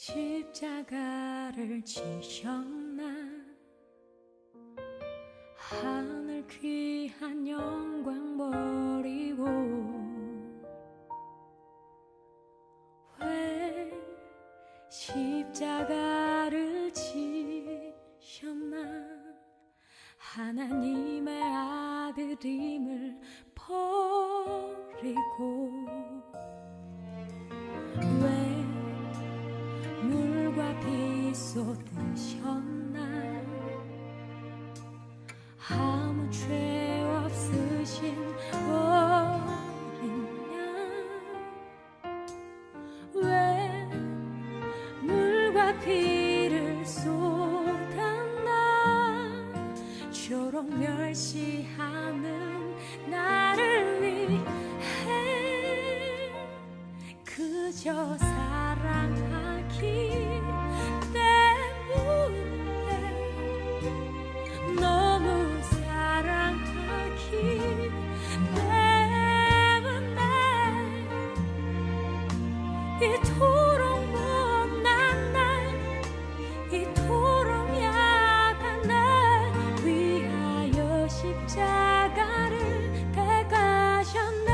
십자가를 지셨나 하늘 귀한 영광 버리고 왜 십자가를 지셨나 하나님의 아들임을 버리고 왜 물과 빛 쏟으셨나 아무 죄 없으신 어린 양 왜 물과 피를 쏟았나 저런 멸시하는 나를 위해 그저 사랑하기 때문에 너무 사랑하기 때문에 이토록 못난 날 이토록 약한 날 위하여 십자가를 대가셨네.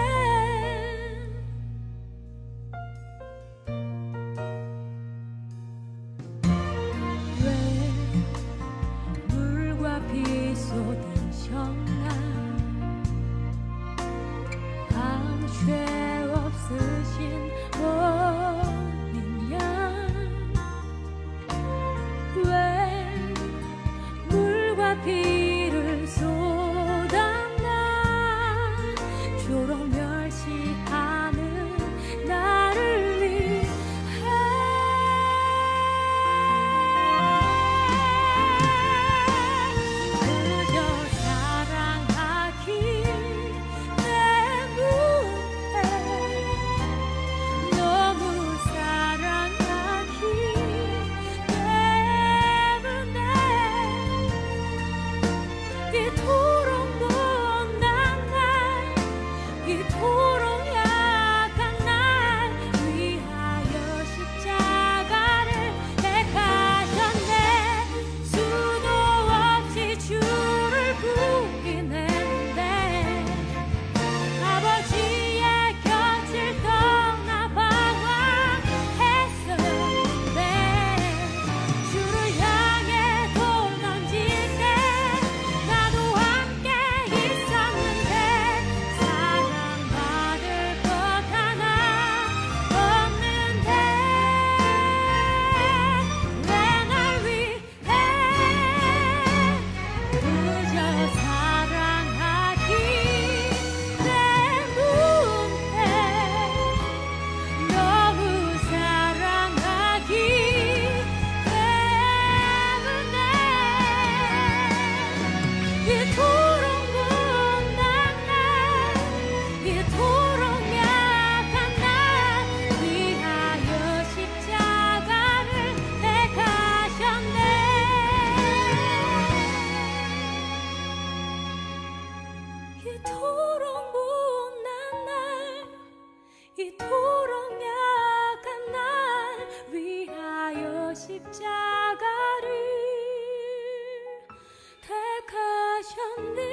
쏟으셨나 아무 죄 없으신 어린 양 왜 물과 피를 쏟았나 조롱 멸시하는 나를 위해 십자가를 택하셨네.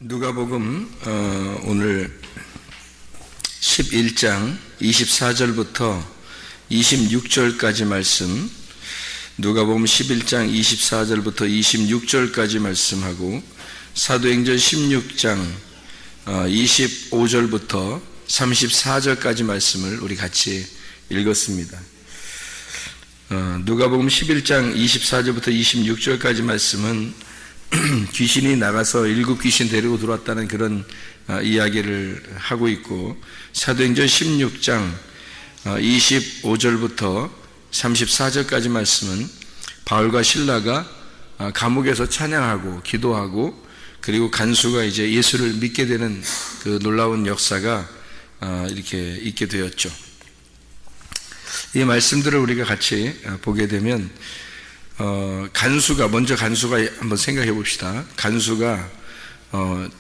누가복음 오늘 11장 24절부터 26절까지 말씀, 누가복음 11장 24절부터 26절까지 말씀하고 사도행전 16장 25절부터 34절까지 말씀을 우리 같이 읽었습니다. 누가복음 11장 24절부터 26절까지 말씀은 귀신이 나가서 7귀신 데리고 들어왔다는 그런 이야기를 하고 있고, 사도행전 16장 25절부터 34절까지 말씀은 바울과 실라가 감옥에서 찬양하고 기도하고 그리고 간수가 이제 예수를 믿게 되는 그 놀라운 역사가 이렇게 있게 되었죠. 이 말씀들을 우리가 같이 보게 되면 먼저 간수가 한번 생각해 봅시다. 간수가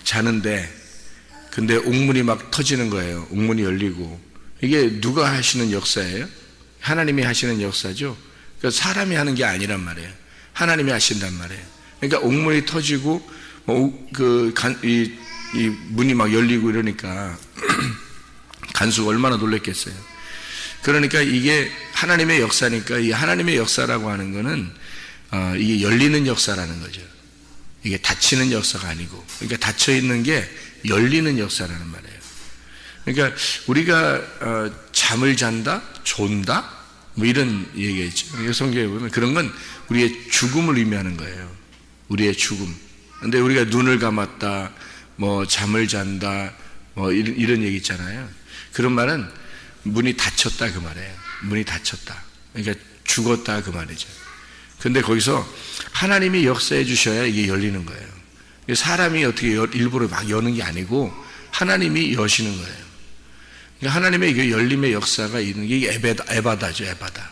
자는데 근데 옥문이 막 터지는 거예요. 옥문이 열리고. 이게 누가 하시는 역사예요? 하나님이 하시는 역사죠. 그러니까 사람이 하는 게 아니란 말이에요. 하나님이 하신단 말이에요. 그러니까 옥문이 터지고 이 문이 막 열리고 이러니까 간수가 얼마나 놀랬겠어요. 그러니까 이게 하나님의 역사니까 이 하나님의 역사라고 하는 거는 이게 열리는 역사라는 거죠. 이게 닫히는 역사가 아니고, 그러니까 닫혀 있는 게 열리는 역사라는 말이에요. 그러니까 우리가 잠을 잔다, 존다, 뭐 이런 얘기겠죠. 성경에 보면 그런 건 우리의 죽음을 의미하는 거예요. 우리의 죽음. 근데 우리가 눈을 감았다, 뭐 잠을 잔다, 뭐 이런 얘기 있잖아요. 그런 말은 문이 닫혔다 그 말이에요. 문이 닫혔다. 그러니까 죽었다 그 말이죠. 근데 거기서 하나님이 역사해 주셔야 이게 열리는 거예요. 사람이 어떻게 일부러 막 여는 게 아니고 하나님이 여시는 거예요. 그러니까 하나님의 이게 열림의 역사가 있는 게 에바다죠, 에바다.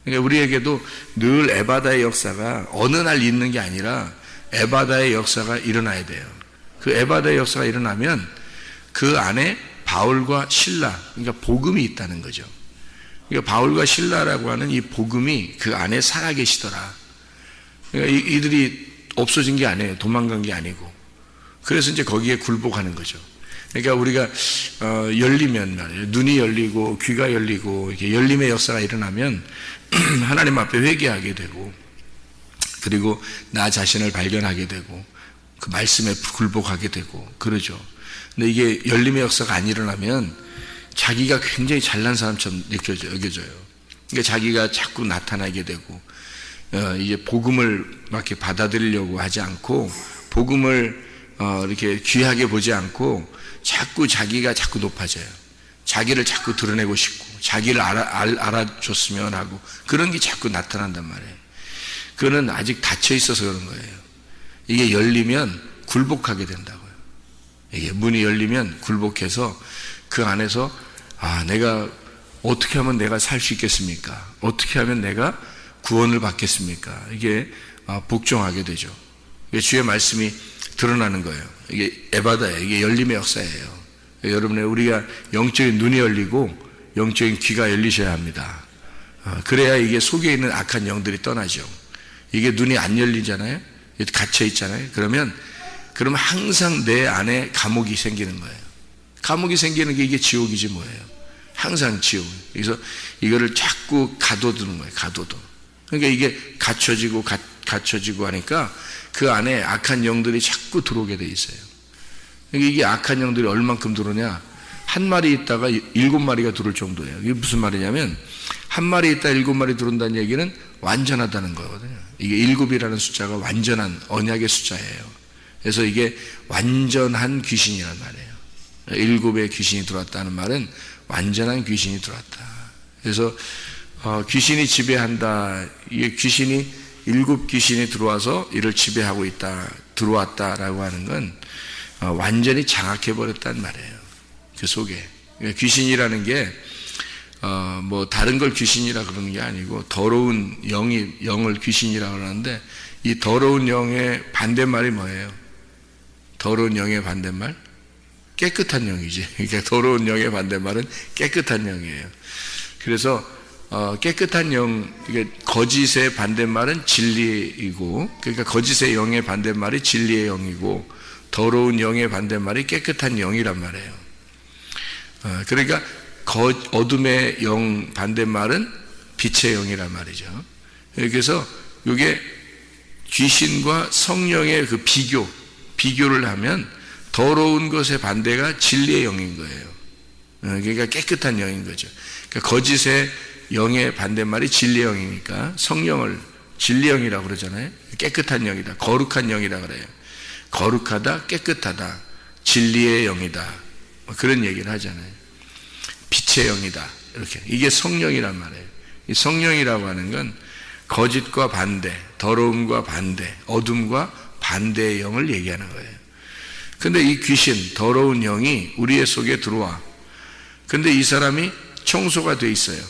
그러니까 우리에게도 늘 에바다의 역사가 어느 날 있는 게 아니라 에바다의 역사가 일어나야 돼요. 그 에바다의 역사가 일어나면 그 안에 바울과 실라, 그러니까 복음이 있다는 거죠. 그러니까 바울과 실라라고 하는 이 복음이 그 안에 살아계시더라. 그러니까 이들이 없어진 게 아니에요. 도망간 게 아니고. 그래서 이제 거기에 굴복하는 거죠. 그러니까 우리가 열리면 말이에요. 눈이 열리고 귀가 열리고 이렇게 열림의 역사가 일어나면 하나님 앞에 회개하게 되고, 그리고 나 자신을 발견하게 되고 그 말씀에 굴복하게 되고 그러죠. 근데 이게 열림의 역사가 안 일어나면 자기가 굉장히 잘난 사람처럼 여겨져요. 그러니까 자기가 자꾸 나타나게 되고 이제 복음을 막 이렇게 받아들이려고 하지 않고 복음을 이렇게 귀하게 보지 않고 자꾸 자기가 자꾸 높아져요. 자기를 자꾸 드러내고 싶고 자기를 알아줬으면 하고 그런 게 자꾸 나타난단 말이에요. 그거는 아직 닫혀 있어서 그런 거예요. 이게 열리면 굴복하게 된다고요. 이게 문이 열리면 굴복해서 그 안에서 내가 어떻게 하면 내가 살 수 있겠습니까? 어떻게 하면 내가 구원을 받겠습니까? 이게 복종하게 되죠. 이게 주의 말씀이 드러나는 거예요. 이게 에바다예요. 이게 열림의 역사예요. 여러분의 우리가 영적인 눈이 열리고 영적인 귀가 열리셔야 합니다. 그래야 이게 속에 있는 악한 영들이 떠나죠. 이게 눈이 안 열리잖아요. 갇혀 있잖아요. 그러면 항상 내 안에 감옥이 생기는 거예요. 감옥이 생기는 게 이게 지옥이지 뭐예요. 항상 지옥. 그래서 이거를 자꾸 가둬두는 거예요. 가둬둬. 그러니까 이게 갇혀지고 하니까 그 안에 악한 영들이 자꾸 들어오게 돼 있어요. 그러니까 이게 악한 영들이 얼만큼 들어오냐? 한 마리 있다가 7마리가 들어올 정도예요. 이게 무슨 말이냐면 한 마리 있다 7마리 들어온다는 얘기는 완전하다는 거거든요. 이게 7이라는 숫자가 완전한 언약의 숫자예요. 그래서 이게 완전한 귀신이란 말이에요. 7의 귀신이 들어왔다는 말은 완전한 귀신이 들어왔다. 그래서 귀신이 지배한다. 이게 7 귀신이 들어와서 이를 지배하고 있다. 들어왔다라고 하는 건 완전히 장악해버렸단 말이에요. 그 속에. 귀신이라는 게 뭐 다른 걸 귀신이라 그러는 게 아니고 더러운 영을 귀신이라고 그러는데 이 더러운 영의 반대말이 뭐예요? 더러운 영의 반대말? 깨끗한 영이지. 그러니까 더러운 영의 반대말은 깨끗한 영이에요. 그래서 깨끗한 영, 이게 거짓의 반대말은 진리이고, 그러니까 거짓의 영의 반대말이 진리의 영이고, 더러운 영의 반대말이 깨끗한 영이란 말이에요. 그러니까 어둠의 영 반대말은 빛의 영이란 말이죠. 그래서 이게 귀신과 성령의 그 비교를 하면 더러운 것의 반대가 진리의 영인 거예요. 그러니까 깨끗한 영인 거죠. 그러니까 거짓의 영의 반대말이 진리의 영이니까 성령을 진리의 영이라고 그러잖아요. 깨끗한 영이다. 거룩한 영이라 그래요. 거룩하다, 깨끗하다, 진리의 영이다. 그런 얘기를 하잖아요. 빛의 영이다. 이렇게. 이게 성령이란 말이에요. 이 성령이라고 하는 건 거짓과 반대, 더러움과 반대, 어둠과 반대의 영을 얘기하는 거예요. 근데 이 귀신, 더러운 영이 우리의 속에 들어와. 근데 이 사람이 청소가 돼 있어요.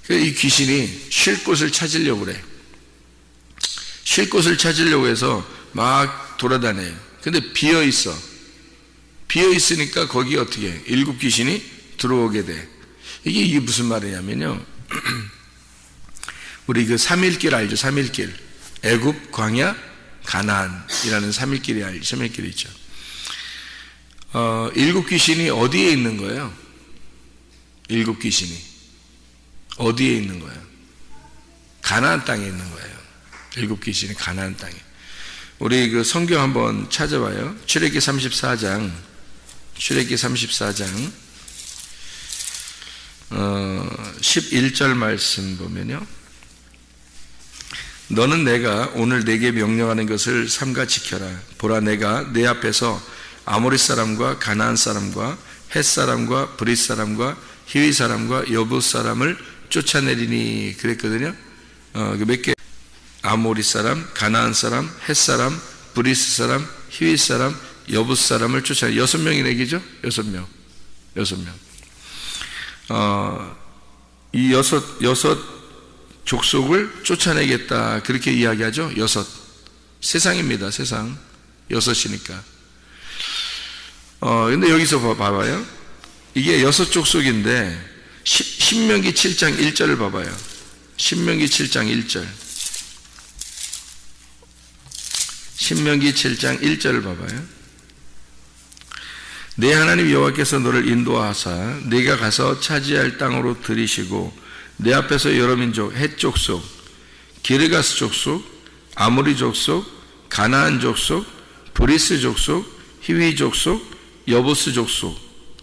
이 귀신이 쉴 곳을 찾으려고 그래. 쉴 곳을 찾으려고 해서 막 돌아다녀요. 근데 비어 있어. 비어 있으니까 거기 어떻게 해? 7 귀신이 들어오게 돼. 이게 무슨 말이냐면요. 우리 그 3일길 알죠? 3일길. 애굽, 광야, 가나안이라는 3일길이 알죠? 3일길이 있죠. 7 귀신이 어디에 있는 거예요? 7 귀신이 어디에 있는 거예요? 가나안 땅에 있는 거예요. 7 귀신이 가나안 땅에. 우리 그 성경 한번 찾아봐요. 출애굽기 34장. 출애굽기 34장 11절 말씀 보면요. 너는 내가 오늘 내게 명령하는 것을 삼가 지켜라. 보라, 내가 내 앞에서 아모리 사람과 가나안 사람과 헷 사람과 브릿 사람과 히위 사람과 여부 사람을 쫓아내리니 그랬거든요. 몇 개? 아모리 사람, 가나안 사람, 헷 사람, 브릿 사람, 히위 사람, 여부 사람을 쫓아내. 6명이 얘기죠? 6명. 이 여섯 족속을 쫓아내겠다. 그렇게 이야기하죠. 6. 세상입니다. 세상. 6이니까. 근데 여기서 봐봐요. 이게 6 족속인데, 신명기 7장 1절을 봐봐요. 신명기 7장 1절. 신명기 7장 1절을 봐봐요. 내 하나님 여호와께서 너를 인도하사 네가 가서 차지할 땅으로 들이시고 내 앞에서 여러 민족, 헷 족속, 기르가스 족속, 아모리 족속, 가나안 족속, 브리스 족속, 히위 족속, 여부스 족속.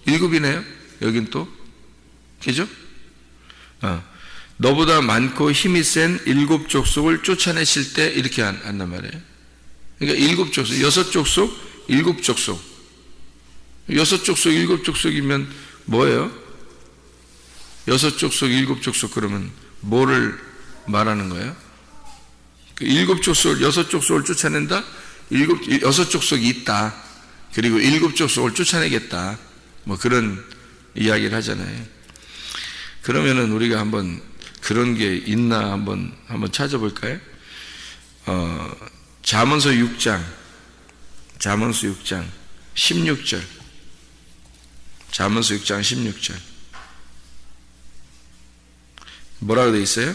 7이네요. 여긴 또. 그죠? 너보다 많고 힘이 센 7 족속을 쫓아내실 때 이렇게 한단 말이에요. 그러니까 7 족속, 6 족속, 7 족속. 6 족속, 7 족속이면 뭐예요? 6 족속, 7 족속 그러면 뭐를 말하는 거예요? 7 족속을, 6 족속을 쫓아낸다? 6 족속이 있다. 그리고 7 족속을 쫓아내겠다. 뭐 그런 이야기를 하잖아요. 그러면은 우리가 한번 그런 게 있나 한번 찾아볼까요? 잠언서 6장 16절. 잠언서 6장 16절. 뭐라고 되어 있어요?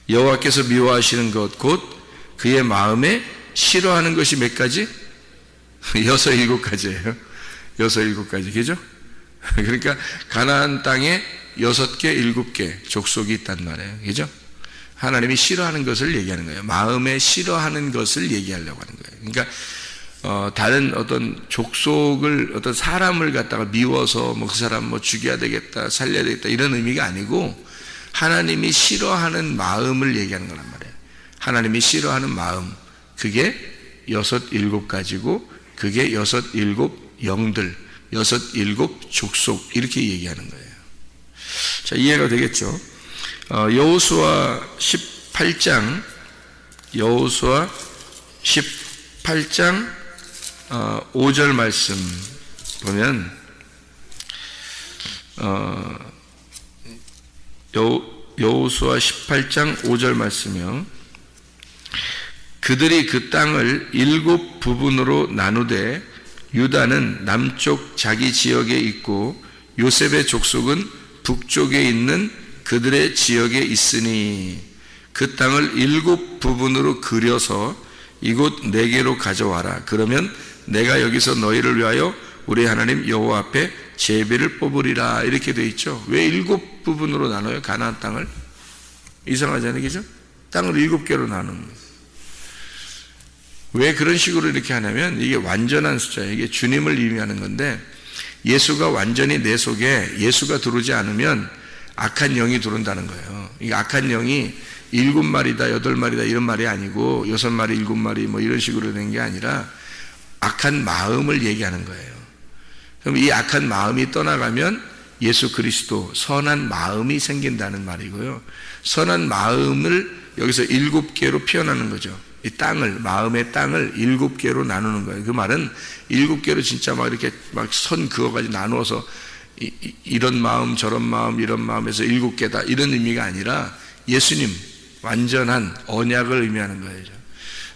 여호와께서 미워하시는 것 곧 그의 마음에 싫어하는 것이 몇 가지? 6, 7가지예요. 6, 7가지. 그죠? 그러니까 가나안 땅에 6개, 7개 족속이 있단 말이에요. 그죠? 하나님이 싫어하는 것을 얘기하는 거예요. 마음에 싫어하는 것을 얘기하려고 하는 거예요. 그러니까 다른 어떤 족속을, 어떤 사람을 갖다가 미워서 뭐 그 사람 뭐 죽여야 되겠다, 살려야 되겠다 이런 의미가 아니고 하나님이 싫어하는 마음을 얘기하는 거란 말이에요. 하나님이 싫어하는 마음, 그게 6, 7가지고 그게 6, 7 영들, 6, 7 족속 이렇게 얘기하는 거예요. 자, 이해가 되겠죠? 여호수아 18장 5절 말씀 보면 여호수아 18장 5절 말씀이요. 그들이 그 땅을 7 부분으로 나누되 유다는 남쪽 자기 지역에 있고 요셉의 족속은 북쪽에 있는 그들의 지역에 있으니 그 땅을 7 부분으로 그려서 이곳 내게로 가져와라. 그러면 내가 여기서 너희를 위하여 우리 하나님 여호와 앞에 제비를 뽑으리라. 이렇게 돼 있죠. 왜 7 부분으로 나눠요? 가나안 땅을? 이상하잖아요. 그죠? 땅을 7개로 나누는 거예요. 왜 그런 식으로 이렇게 하냐면 이게 완전한 숫자예요. 이게 주님을 의미하는 건데 예수가 완전히 내 속에 예수가 들어오지 않으면 악한 영이 들어온다는 거예요. 이 악한 영이 7마리다, 8마리다 이런 말이 아니고 6마리, 7마리 뭐 이런 식으로 된 게 아니라 악한 마음을 얘기하는 거예요. 그럼 이 악한 마음이 떠나가면 예수 그리스도 선한 마음이 생긴다는 말이고요. 선한 마음을 여기서 7개로 표현하는 거죠. 이 땅을, 마음의 땅을 7개로 나누는 거예요. 그 말은 7개로 진짜 막 이렇게 막 선 그어가지고 나누어서 이런 마음, 저런 마음, 이런 마음에서 7개다 이런 의미가 아니라 예수님 완전한 언약을 의미하는 거예요.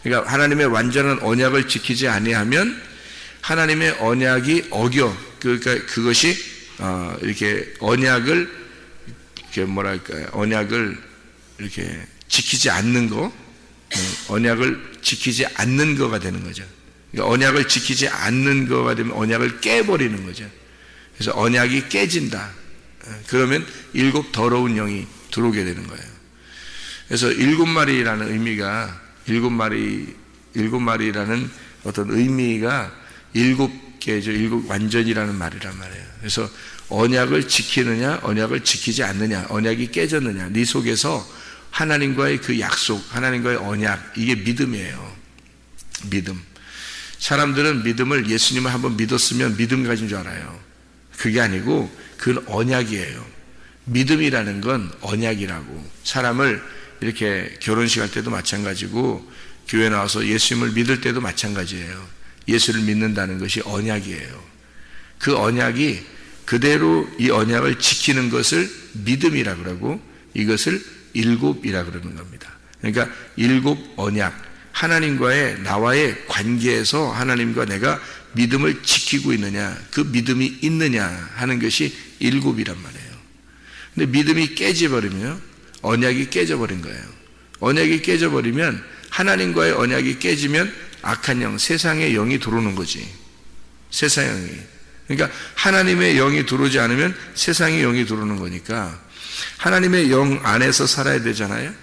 그러니까 하나님의 완전한 언약을 지키지 아니하면 하나님의 언약이 어겨, 그러니까 그것이 이렇게 언약을 이렇게 뭐랄까요, 언약을 이렇게 지키지 않는 거, 언약을 지키지 않는 거가 되는 거죠. 그러니까 언약을 지키지 않는 거가 되면 언약을 깨버리는 거죠. 그래서 언약이 깨진다. 그러면 7 더러운 영이 들어오게 되는 거예요. 그래서 7마리라는 의미가 7마리라는 어떤 의미가 7개죠. 7 완전이라는 말이란 말이에요. 그래서 언약을 지키느냐, 언약을 지키지 않느냐, 언약이 깨졌느냐, 네 속에서 하나님과의 그 약속, 하나님과의 언약, 이게 믿음이에요. 믿음. 사람들은 믿음을, 예수님을 한번 믿었으면 믿음 가진 줄 알아요. 그게 아니고 그건 언약이에요. 믿음이라는 건 언약이라고. 사람을 이렇게 결혼식 할 때도 마찬가지고 교회 나와서 예수님을 믿을 때도 마찬가지예요. 예수를 믿는다는 것이 언약이에요. 그 언약이 그대로 이 언약을 지키는 것을 믿음이라 그러고 이것을 일곱이라 그러는 겁니다. 그러니까 7 언약, 하나님과의 나와의 관계에서 하나님과 내가 믿음을 지키고 있느냐, 그 믿음이 있느냐 하는 것이 7이란 말이에요. 근데 믿음이 깨져버리면 언약이 깨져버린 거예요. 언약이 깨져버리면, 하나님과의 언약이 깨지면 악한 영, 세상의 영이 들어오는 거지. 세상의 영이. 그러니까 하나님의 영이 들어오지 않으면 세상의 영이 들어오는 거니까 하나님의 영 안에서 살아야 되잖아요.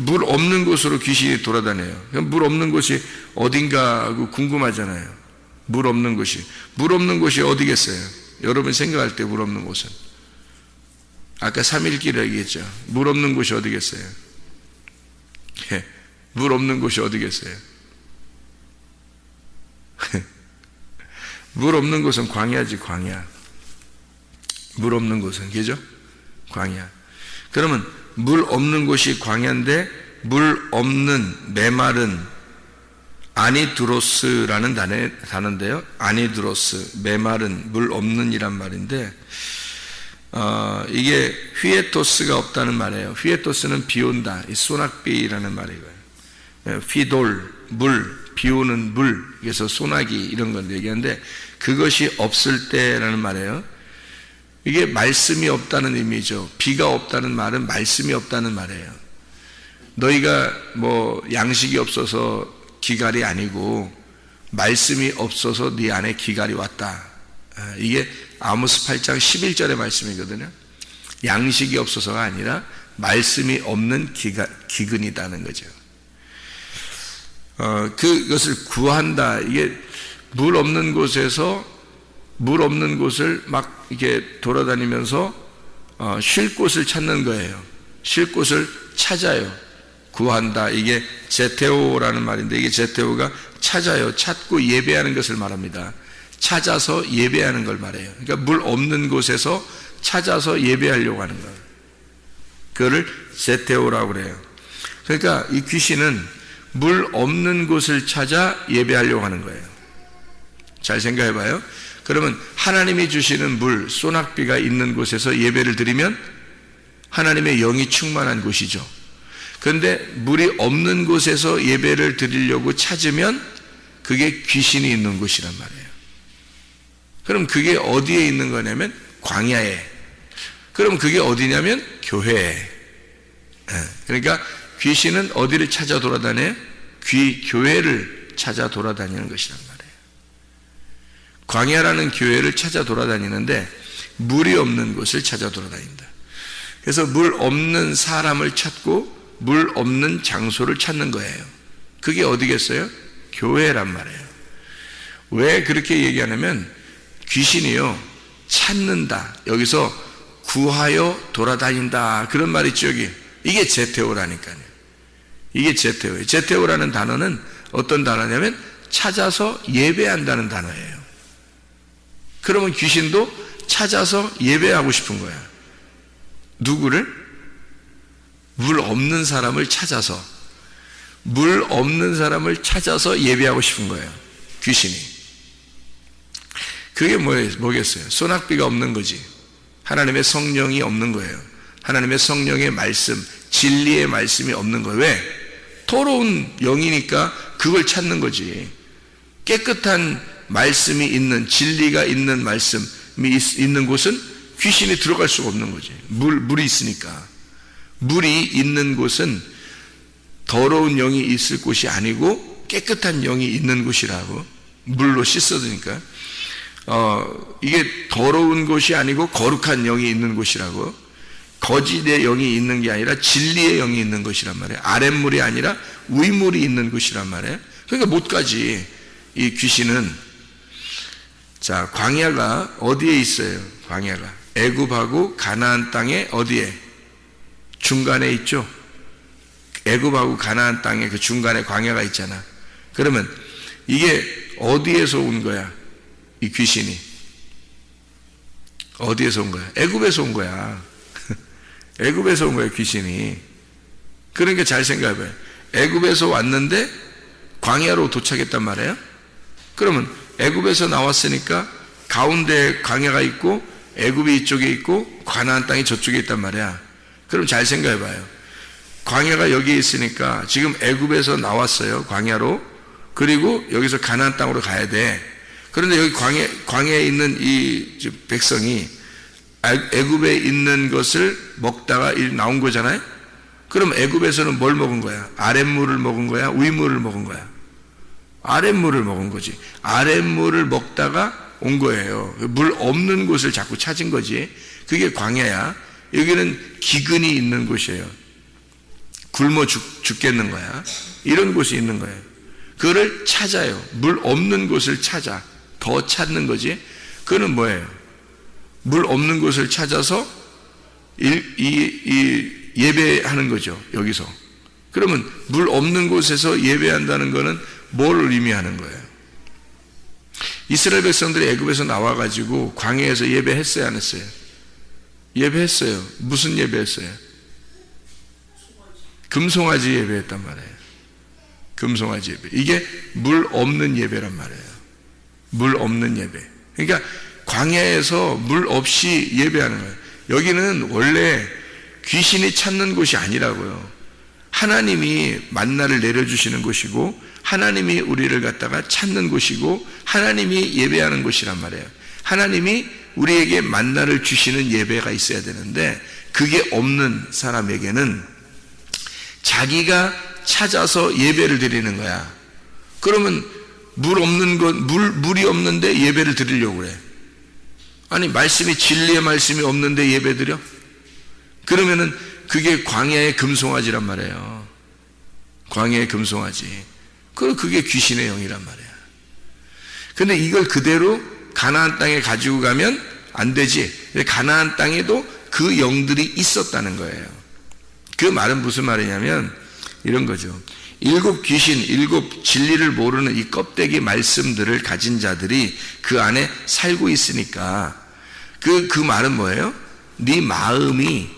물 없는 곳으로 귀신이 돌아다녀요. 물 없는 곳이 어딘가 하고 궁금하잖아요. 물 없는 곳이 어디겠어요? 여러분 생각할 때 물 없는 곳은, 아까 3일길이라고 얘기했죠. 물 없는 곳이 어디겠어요? 물 없는 곳이 어디겠어요? 물 없는 곳은 광야지, 광야. 물 없는 곳은, 그죠? 광야. 그러면 물 없는 곳이 광야인데 물 없는 메마른 아니드로스라는 단어인데요. 아니드로스, 메마른, 물 없는이란 말인데 이게 휘에토스가 없다는 말이에요. 휘에토스는 비 온다, 이 소낙비라는 말이고요. 휘돌, 물, 비 오는 물, 그래서 소나기 이런 걸 얘기하는데 그것이 없을 때라는 말이에요. 이게 말씀이 없다는 의미죠. 비가 없다는 말은 말씀이 없다는 말이에요. 너희가 뭐 양식이 없어서 기갈이 아니고 말씀이 없어서 네 안에 기갈이 왔다. 이게 아모스 8장 11절의 말씀이거든요. 양식이 없어서가 아니라 말씀이 없는 기근이다는 거죠. 그것을 구한다. 이게 물 없는 곳에서 물 없는 곳을 막 이렇게 돌아다니면서 쉴 곳을 찾는 거예요. 쉴 곳을 찾아요. 구한다. 이게 제테오라는 말인데, 이게 제테오가 찾아요, 찾고 예배하는 것을 말합니다. 찾아서 예배하는 걸 말해요. 그러니까 물 없는 곳에서 찾아서 예배하려고 하는 거예요. 그거를 제테오라고 그래요. 그러니까 이 귀신은 물 없는 곳을 찾아 예배하려고 하는 거예요. 잘 생각해 봐요. 그러면 하나님이 주시는 물, 소낙비가 있는 곳에서 예배를 드리면 하나님의 영이 충만한 곳이죠. 그런데 물이 없는 곳에서 예배를 드리려고 찾으면 그게 귀신이 있는 곳이란 말이에요. 그럼 그게 어디에 있는 거냐면 광야에. 그럼 그게 어디냐면 교회에. 그러니까 귀신은 어디를 찾아 돌아다녀요? 교회를 찾아 돌아다니는 것이란 말이에요. 광야라는 교회를 찾아 돌아다니는데 물이 없는 곳을 찾아 돌아다닌다. 그래서 물 없는 사람을 찾고 물 없는 장소를 찾는 거예요. 그게 어디겠어요? 교회란 말이에요. 왜 그렇게 얘기하냐면 귀신이요, 찾는다. 여기서 구하여 돌아다닌다. 그런 말 있죠, 여기. 이게 제테오라니까요. 이게 제테오예요. 제테오라는 단어는 어떤 단어냐면 찾아서 예배한다는 단어예요. 그러면 귀신도 찾아서 예배하고 싶은 거야. 누구를? 물 없는 사람을 찾아서. 물 없는 사람을 찾아서 예배하고 싶은 거예요. 귀신이. 그게 뭐겠어요? 소낙비가 없는 거지. 하나님의 성령이 없는 거예요. 하나님의 성령의 말씀, 진리의 말씀이 없는 거예요. 왜? 더러운 영이니까 그걸 찾는 거지. 깨끗한 말씀이 있는, 진리가 있는 말씀이 있는 곳은 귀신이 들어갈 수가 없는 거지. 물이 있으니까. 물이 있는 곳은 더러운 영이 있을 곳이 아니고 깨끗한 영이 있는 곳이라고. 물로 씻어드니까. 이게 더러운 곳이 아니고 거룩한 영이 있는 곳이라고. 거짓의 영이 있는 게 아니라 진리의 영이 있는 것이란 말이에요. 아랫물이 아니라 위물이 있는 곳이란 말이에요. 그러니까 못 가지. 이 귀신은. 자, 광야가 어디에 있어요? 광야가 애굽하고 가나안 땅에 어디에? 중간에 있죠. 애굽하고 가나안 땅에 그 중간에 광야가 있잖아. 그러면 이게 어디에서 온 거야? 이 귀신이 어디에서 온 거야? 애굽에서 온 거야. 애굽에서 온 거야, 귀신이. 그러니까 잘 생각해봐요. 애굽에서 왔는데 광야로 도착했단 말이에요. 그러면 애굽에서 나왔으니까 가운데 광야가 있고 애굽이 이쪽에 있고 가나안 땅이 저쪽에 있단 말이야. 그럼 잘 생각해봐요. 광야가 여기에 있으니까 지금 애굽에서 나왔어요, 광야로. 그리고 여기서 가나안 땅으로 가야 돼. 그런데 여기 광야에 있는 이 백성이 애굽에 있는 것을 먹다가 나온 거잖아요. 그럼 애굽에서는 뭘 먹은 거야? 아랫물을 먹은 거야? 위물을 먹은 거야? 아랫물을 먹은 거지. 아랫물을 먹다가 온 거예요. 물 없는 곳을 자꾸 찾은 거지. 그게 광야야. 여기는 기근이 있는 곳이에요. 굶어 죽겠는 거야. 이런 곳이 있는 거예요. 그거를 찾아요. 물 없는 곳을 찾아. 더 찾는 거지. 그거는 뭐예요? 물 없는 곳을 찾아서 예배하는 거죠. 여기서. 그러면 물 없는 곳에서 예배한다는 것은 뭘 의미하는 거예요? 이스라엘 백성들이 애굽에서 나와가지고 광야에서 예배했어요, 안 했어요? 예배했어요. 무슨 예배했어요? 금송아지 예배했단 말이에요. 금송아지 예배. 이게 물 없는 예배란 말이에요. 물 없는 예배. 그러니까 광야에서 물 없이 예배하는 거예요. 여기는 원래 귀신이 찾는 곳이 아니라고요. 하나님이 만나를 내려주시는 곳이고 하나님이 우리를 갖다가 찾는 곳이고 하나님이 예배하는 곳이란 말이에요. 하나님이 우리에게 만나를 주시는 예배가 있어야 되는데 그게 없는 사람에게는 자기가 찾아서 예배를 드리는 거야. 그러면 물이 없는데 예배를 드리려고 그래. 아니, 말씀이 진리의 말씀이 없는데 예배 드려? 그러면은 그게 광야의 금송아지란 말이에요. 광야의 금송아지. 그게 귀신의 영이란 말이야. 근데 이걸 그대로 가나안 땅에 가지고 가면 안 되지. 가나안 땅에도 그 영들이 있었다는 거예요. 그 말은 무슨 말이냐면 이런 거죠. 7 귀신, 7 진리를 모르는 이 껍데기 말씀들을 가진 자들이 그 안에 살고 있으니까 그 말은 뭐예요? 네 마음이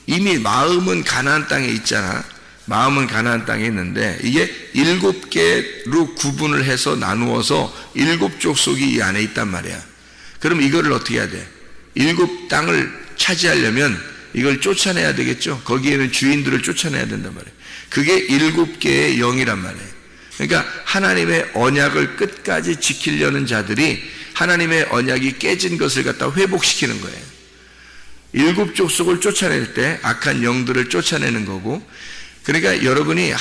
이미 마음은 가나안 땅에 있잖아. 마음은 가나안 땅에 있는데 이게 7개로 구분을 해서 나누어서 7족속이 이 안에 있단 말이야. 그럼 이거를 어떻게 해야 돼? 7 땅을 차지하려면 이걸 쫓아내야 되겠죠. 거기에는 주인들을 쫓아내야 된단 말이에요. 그게 7개의 영이란 말이에요. 그러니까 하나님의 언약을 끝까지 지키려는 자들이 하나님의 언약이 깨진 것을 갖다 회복시키는 거예요. 7족속을 쫓아낼 때 악한 영들을 쫓아내는 거고, 그러니까 여러분이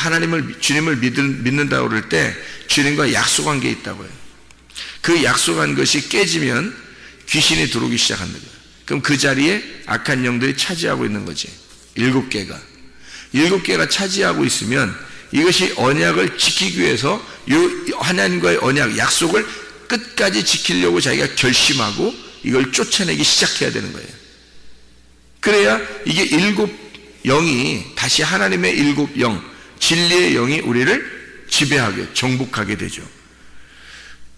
주님을 믿는다고 그럴 때 주님과 약속한 게 있다고요. 그 약속한 것이 깨지면 귀신이 들어오기 시작한다. 그럼 그 자리에 악한 영들이 차지하고 있는 거지. 7개가 차지하고 있으면 이것이 언약을 지키기 위해서 하나님과의 언약, 약속을 끝까지 지키려고 자기가 결심하고 이걸 쫓아내기 시작해야 되는 거예요. 그래야 이게 7 영이 다시 하나님의 7 영, 진리의 영이 우리를 지배하게, 정복하게 되죠.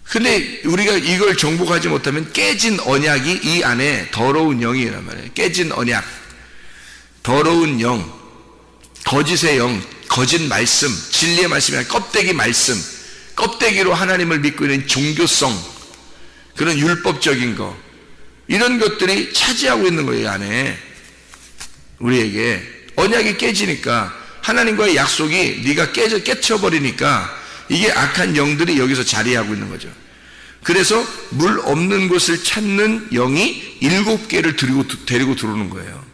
근데 우리가 이걸 정복하지 못하면 깨진 언약이 이 안에 더러운 영이란 말이에요. 깨진 언약, 더러운 영, 거짓의 영, 거짓 말씀, 진리의 말씀이 아니라 껍데기 말씀, 껍데기로 하나님을 믿고 있는 종교성, 그런 율법적인 거, 이런 것들이 차지하고 있는 거예요. 이 안에 우리에게 언약이 깨지니까, 하나님과의 약속이 네가 깨쳐버리니까 이게 악한 영들이 여기서 자리하고 있는 거죠. 그래서 물 없는 곳을 찾는 영이 7개를 데리고 들어오는 거예요.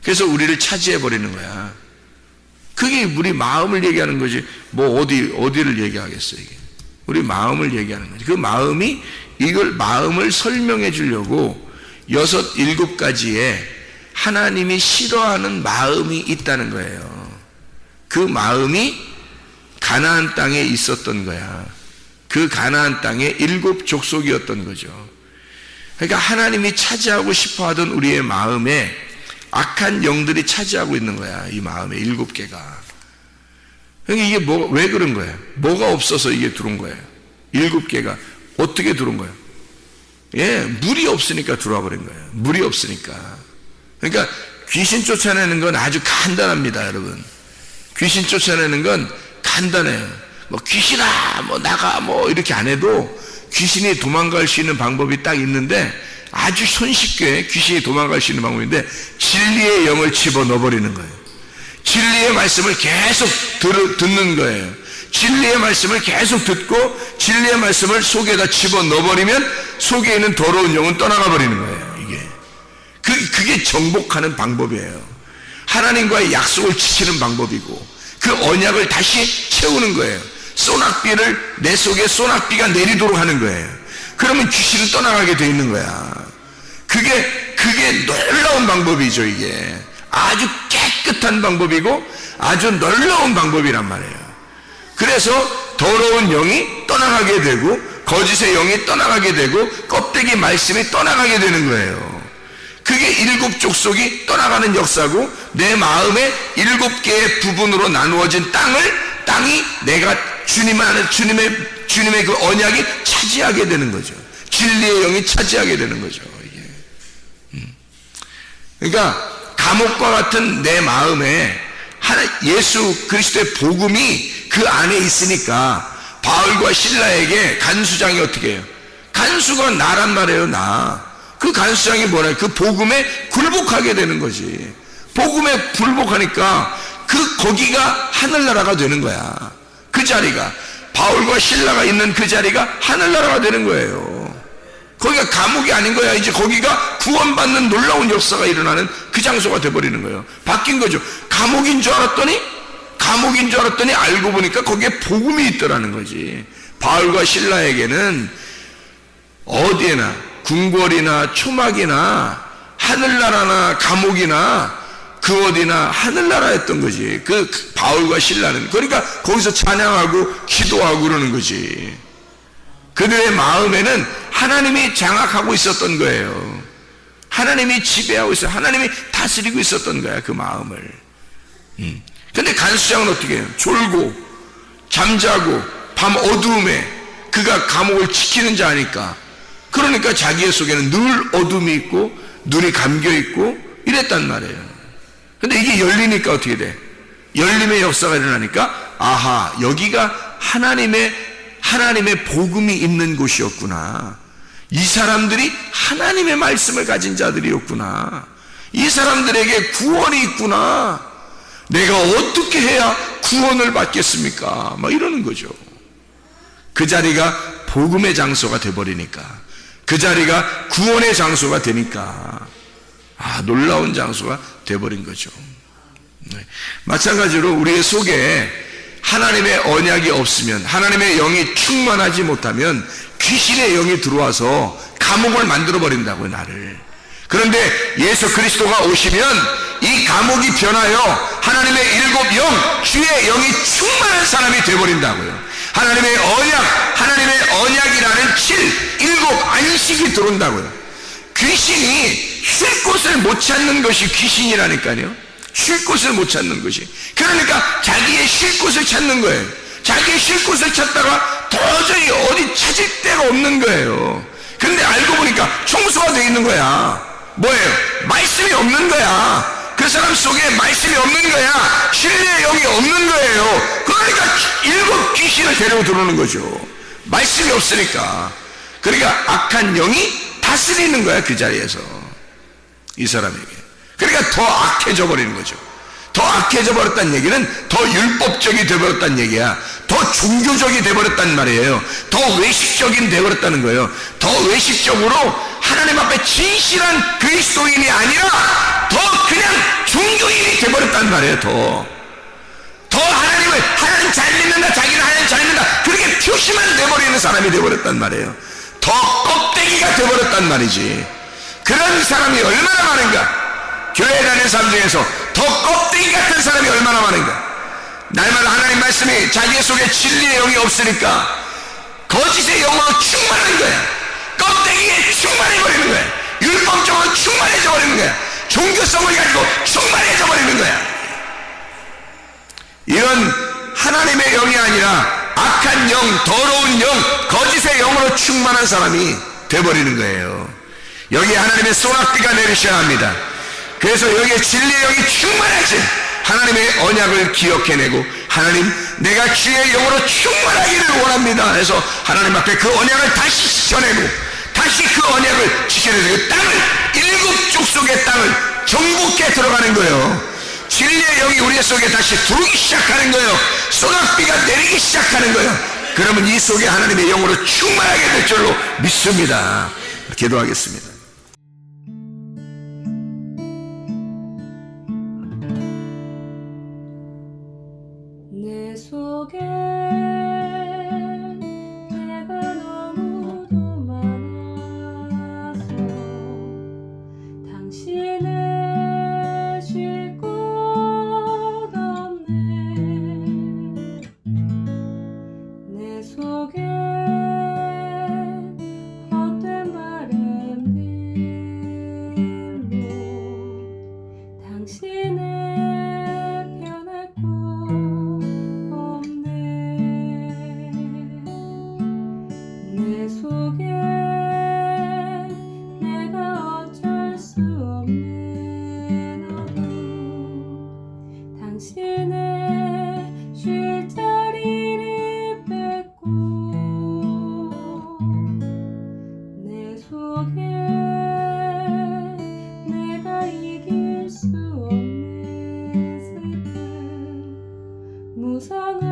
그래서 우리를 차지해버리는 거야. 그게 우리 마음을 얘기하는 거지, 뭐 어디를 얘기하겠어요. 이게 우리 마음을 얘기하는 거지. 그 마음이, 이걸 마음을 설명해 주려고 6, 7가지의 하나님이 싫어하는 마음이 있다는 거예요. 그 마음이 가나안 땅에 있었던 거야. 그 가나안 땅의 7 족속이었던 거죠. 그러니까 하나님이 차지하고 싶어하던 우리의 마음에 악한 영들이 차지하고 있는 거야. 이 마음에 7개가. 그러니까 이게 왜 그런 거예요? 뭐가 없어서 이게 들어온 거예요? 7개가 어떻게 들어온 거예요? 예, 물이 없으니까 들어와 버린 거예요. 물이 없으니까. 그러니까 귀신 쫓아내는 건 아주 간단합니다, 여러분. 귀신 쫓아내는 건 간단해요. 뭐 귀신아, 뭐 나가, 뭐 이렇게 안 해도 귀신이 도망갈 수 있는 방법이 딱 있는데, 아주 손쉽게 귀신이 도망갈 수 있는 방법인데, 진리의 영을 집어넣어 버리는 거예요. 진리의 말씀을 계속 듣는 거예요. 진리의 말씀을 계속 듣고 진리의 말씀을 속에다 집어넣어 버리면 속에 있는 더러운 영은 떠나가 버리는 거예요. 이게 그게 정복하는 방법이에요. 하나님과의 약속을 지키는 방법이고, 그 언약을 다시 채우는 거예요. 소낙비를, 내 속에 소낙비가 내리도록 하는 거예요. 그러면 귀신은 떠나가게 돼 있는 거야. 그게 놀라운 방법이죠. 이게 아주 깨끗한 방법이고 아주 놀라운 방법이란 말이에요. 그래서 더러운 영이 떠나가게 되고, 거짓의 영이 떠나가게 되고, 껍데기 말씀이 떠나가게 되는 거예요. 그게 7 족속이 떠나가는 역사고, 내 마음의 7개의 부분으로 나누어진 땅이 내가 주님의 그 언약이 차지하게 되는 거죠. 진리의 영이 차지하게 되는 거죠. 이게. 그러니까 감옥과 같은 내 마음에 예수 그리스도의 복음이 그 안에 있으니까, 바울과 실라에게 간수장이 어떻게 해요? 간수가 나란 말이에요. 나. 그 간수장이 뭐라, 그 복음에 굴복하게 되는 거지. 복음에 굴복하니까 거기가 하늘나라가 되는 거야. 그 자리가, 바울과 실라가 있는 그 자리가 하늘나라가 되는 거예요. 거기가 감옥이 아닌 거야. 이제 거기가 구원받는 놀라운 역사가 일어나는 그 장소가 돼버리는 거예요. 바뀐 거죠. 감옥인 줄 알았더니 알고 보니까 거기에 복음이 있더라는 거지. 바울과 실라에게는 어디에나, 궁궐이나 초막이나 하늘나라나 감옥이나 그 어디나 하늘나라였던 거지. 그 바울과 실라는. 그러니까 거기서 찬양하고 기도하고 그러는 거지. 그들의 마음에는 하나님이 장악하고 있었던 거예요. 하나님이 지배하고 있어요. 하나님이 다스리고 있었던 거야, 그 마음을. 근데 간수장은 어떻게 해요? 졸고 잠자고 밤 어두움에 그가 감옥을 지키는 자니까, 그러니까 자기의 속에는 늘 어둠이 있고 눈이 감겨 있고 이랬단 말이에요. 근데 이게 열리니까 어떻게 돼? 열림의 역사가 일어나니까, 아하, 여기가 하나님의 복음이 있는 곳이었구나. 이 사람들이 하나님의 말씀을 가진 자들이었구나. 이 사람들에게 구원이 있구나. 내가 어떻게 해야 구원을 받겠습니까? 막 이러는 거죠. 그 자리가 복음의 장소가 돼버리니까, 그 자리가 구원의 장소가 되니까, 놀라운 장소가 돼버린 거죠. 네. 마찬가지로 우리의 속에 하나님의 언약이 없으면, 하나님의 영이 충만하지 못하면 귀신의 영이 들어와서 감옥을 만들어 버린다고요, 나를. 그런데 예수 그리스도가 오시면 이 감옥이 변하여 하나님의 7 영, 주의 영이 충만한 사람이 되어버린다고요. 하나님의 언약이라는 7 안식이 들어온다고요. 귀신이 쉴 곳을 못 찾는 것이 귀신이라니까요. 쉴 곳을 못 찾는 것이. 그러니까 자기의 쉴 곳을 찾는 거예요. 자기의 쉴 곳을 찾다가 도저히 어디 찾을 데가 없는 거예요. 근데 알고 보니까 청소가 되어 있는 거야. 뭐예요? 말씀이 없는 거야. 그 사람 속에 말씀이 없는 거야. 진리의 영이 없는 거예요. 그러니까 일곱 귀신을 데리고 들어오는 거죠. 말씀이 없으니까. 그러니까 악한 영이 다스리는 거야, 그 자리에서 이 사람에게. 그러니까 더 악해져 버리는 거죠. 더 악해져 버렸다는 얘기는 더 율법적이 되어버렸다는 얘기야. 더 종교적이 되어버렸단 말이에요. 더 외식적인 되어버렸다는 거예요. 더 외식적으로 하나님 앞에 진실한 그리스도인이 아니라 더 그냥 종교인이 되어버렸단 말이에요. 더 하나님 잘 믿는다, 자기는 하나님 잘 믿는다, 그렇게 표시만 돼버리는 사람이 되어버렸단 말이에요. 더 껍데기가 되어버렸단 말이지. 그런 사람이 얼마나 많은가. 교회 다니는 사람 중에서 더 껍데기 같은 사람이 얼마나 많은가. 날마다 하나님 말씀이 자기 속에 진리의 영이 없으니까 거짓의 영으로 충만한 거야. 껍데기에 충만해버리는 거야. 율법적으로 충만해져 버리는 거야. 종교성을 가지고 충만해져 버리는 거야. 이런 하나님의 영이 아니라 악한 영, 더러운 영, 거짓의 영으로 충만한 사람이 돼버리는 거예요. 여기에 하나님의 소낙비가 내리셔야 합니다. 그래서 여기에 진리의 영이 충만하지. 하나님의 언약을 기억해내고, 하나님 내가 주의 영으로 충만하기를 원합니다 해서 하나님 앞에 그 언약을 다시 전해고, 다시 그 언약을 지켜내서 그 땅을, 일곱 족속의 땅을 정복해 들어가는 거예요. 진리의 영이 우리 속에 다시 들어오기 시작하는 거예요. 소낙비가 내리기 시작하는 거예요. 그러면 이 속에 하나님의 영으로 충만하게 될 줄로 믿습니다. 기도하겠습니다. 내 속에 내가 너무도 많아서 당신을 쉴 곳 없네. 내 속에 헛된 바램들로 당신의 편할 곳 내 속에 내가 어쩔 수 없는 어둠, 당신의 쉴 자리를 뺏고 내 속에 내가 이길 수 없는 슬픔, 무성한